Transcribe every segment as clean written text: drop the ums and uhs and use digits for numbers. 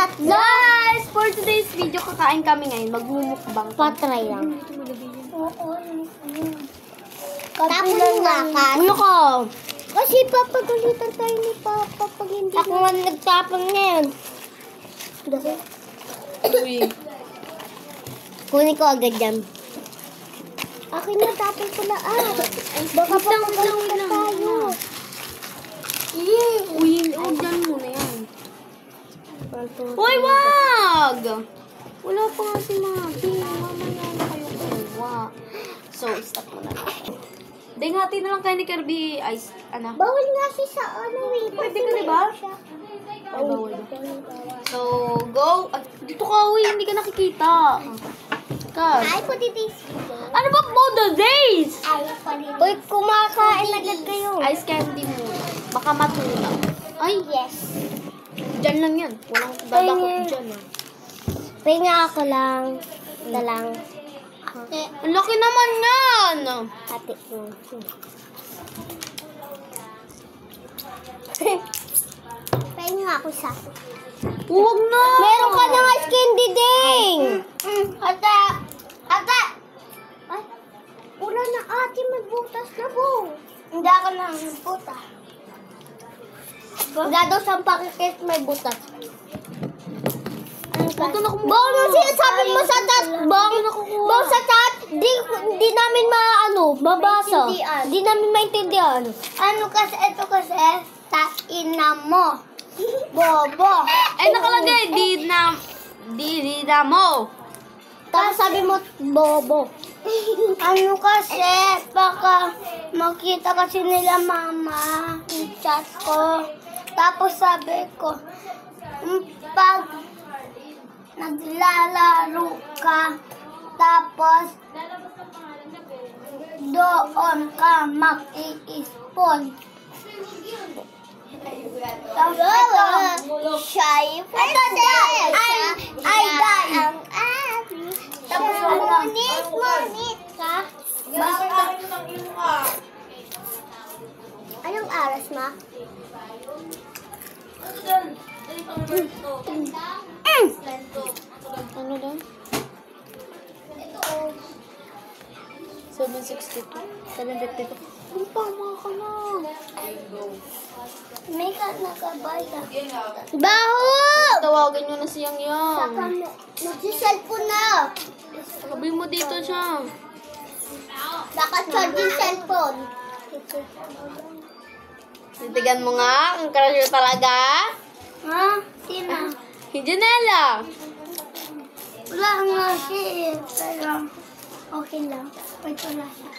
tatlo. Guys, for today's video, kakain kami ngayon. Magmumukbang. Patry lang. Oo. Tapos lakas. Ano ka? Kasi papagalitan tayo ni Papa pag hindi. Ako nga nagtapang ngayon. Uy. Kunin ko agad yan. Akin na, tapon ko na. Baka papagalitan tayo. Uy, dyan muna yan. Uy, wag! Wala pa nga si Maggie. Mamaya na kayo kuha. So, stop mo na. Hati na lang kayo ni Kirby Ice. Ano? Bawal nga siya sa ano eh. Pwede ka, diba? Ay, bawal. So, go. Ay, dito ka, uy. Hindi ka nakikita. Kas. Ay, pati this. Ano ba Modo Days? Ay, pati. Uy, kumakain agad kayo. Ice candy mo. Baka matulog. Ay, Yes. dyan lang yan. Walang dadakot dyan. Pahinga ako lang. Na lang. Ang laki naman yan. Ate mo. Pahinga ako sa. Huwag na. Meron ka ng ice candy ding. Ate. Ate. Ay. Wala na ate. May butas na po. Hindi ako na butas. Wala daw sa pakikit may butas. Huwag ka na kumuha. Bang, nung sinasabi mo sa chat, bang, bang sa chat, di namin mabasa. Di namin maintindihan. Ano kasi, ito kasi, ina mo. Bobo. Eh, nakalagay. Di na mo. Tapos sabi mo, bobo. Ano kasi, baka makita kasi nila mama, yung chat ko. Tapos sabi ko, pag naglalaro ka, tapos doon ka makikispon. Tapos ito, shy. Ito din, ay, tapos monit ka. Basta. Anong aras, ma? Ano daw? 762. 752. Ang tama ka na. May ka nakabaya. Baho! Tawagan nyo na siyang yan. Saka nag-cellphone na. Sabi mo dito siya. Naka-charge yung cellphone. Titigan mo nga kung crush talaga. Ha? Sino? Hindi Janela. Wala nga siya eh. Pero okay lang. Wait, wala siya.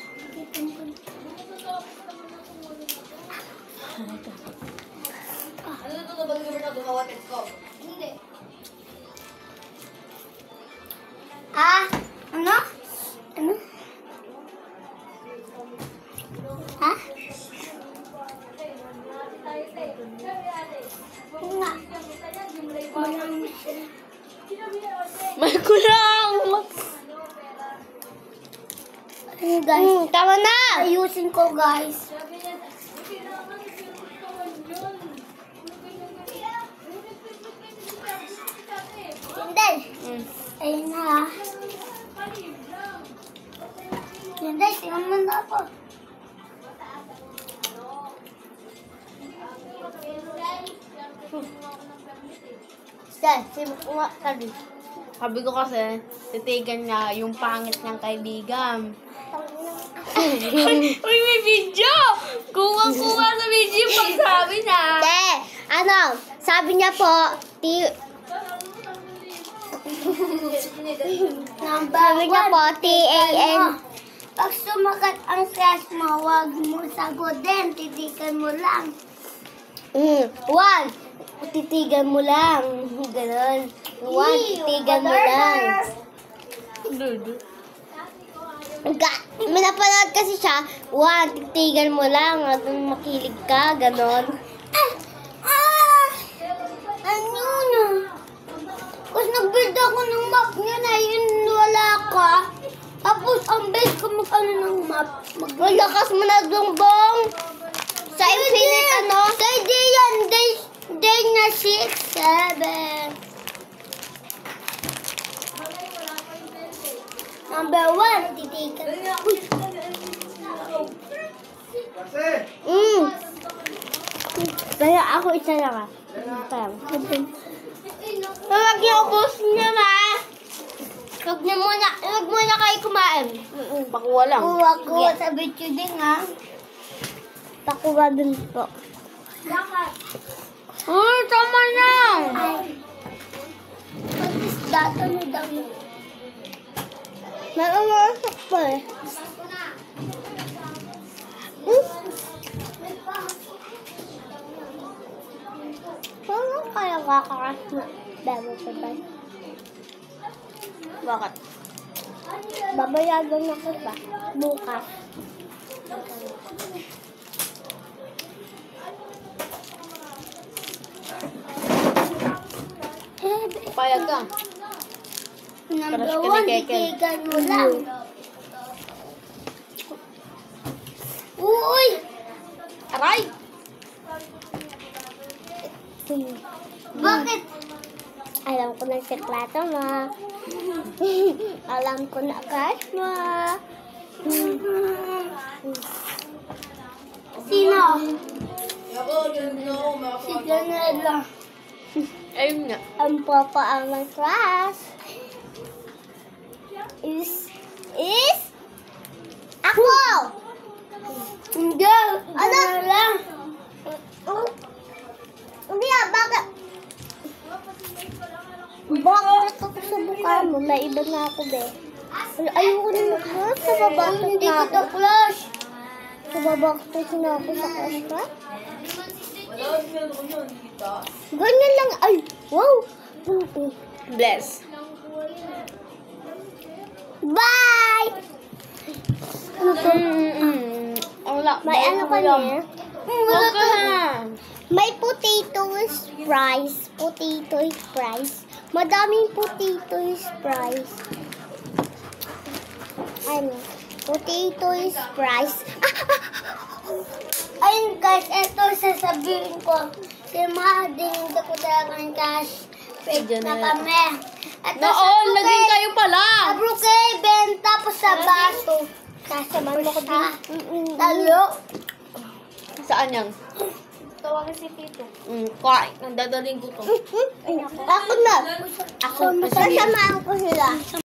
Ah? Ano? Ano? Ha? Nga. May kulang. Guys, tama na! Ayusin ko, guys. Hindi. Ayun na. Hindi, tingnan mo na ako. Simukuha ka din. Sabi ko kasi, titigan niya yung pangit niyang kaibigan. Uy, may video! Kuha sa video pag sabi na. Te, ano? Sabi niya po, sabi niya po, T-A-N. Pag sumakat ang crush mo, huwag mo sagutin, titigan mo lang. Wag, titigan mo lang. Ganon. Wag, titigan mo lang. May napanood kasi siya, wag, titigan mo lang. At makilig ka, ganon. Ano na? Kasi nag-build ako ng map niya na yun, wala ka. Tapos, ang best ko mag-ano ng map. Malakas mo na dumbong. Sa infinite, ano? Sa day yan, day na 6, 7. Number 1, titigan. Kaya ako isa lang ah. Huwag niyo ubusin niya, ma. Huwag muna kayo kumain. Pakuha lang. Kuha ko sa video din ha. Pakuha din po. Ay, tama na. Data mo daw. Nakamasok pa eh. Paano kaya kakakas na demo sa bay? Bakit? Babayagan ako ba? Bukas. Payag ka. Number Crush ka ni 1, Keke. titigan mo lang. Uy! Aray! Bakit? Alam ko na sekreto mo. Alam ko na crush mo. Sino? Si Janela. Ayun nga. Ang papa ang may crush. Is ako! Hindi! Ano? Lang. Hindi ah, bakit? Bakit ako sa mukha mo? May iba na ako, be. Ayoko na mukha. Sa baba ko Hindi na kita ako. flash. Sa baba ko na ako sa crush ka. Ganyan lang. Ay, wow. Bless. Bye! Wala. May ano ka niya? Wala ka na. May potatoes fries. Potatoes fries. Madaming potatoes fries. Ano? Potatoes fries. Ayun guys, ito sasabihin ko. Si Mahading hindi ko talaga ng cash. Fake na kami. Ito Noon, laging kayo pala. Abruke, Ben, tapos sa baso. Sasaman mo ko talo. Saan yan? Tawagin si Tito. Kain. Nandadaling ko to. Ako na. Ako, masasamahan ko sila.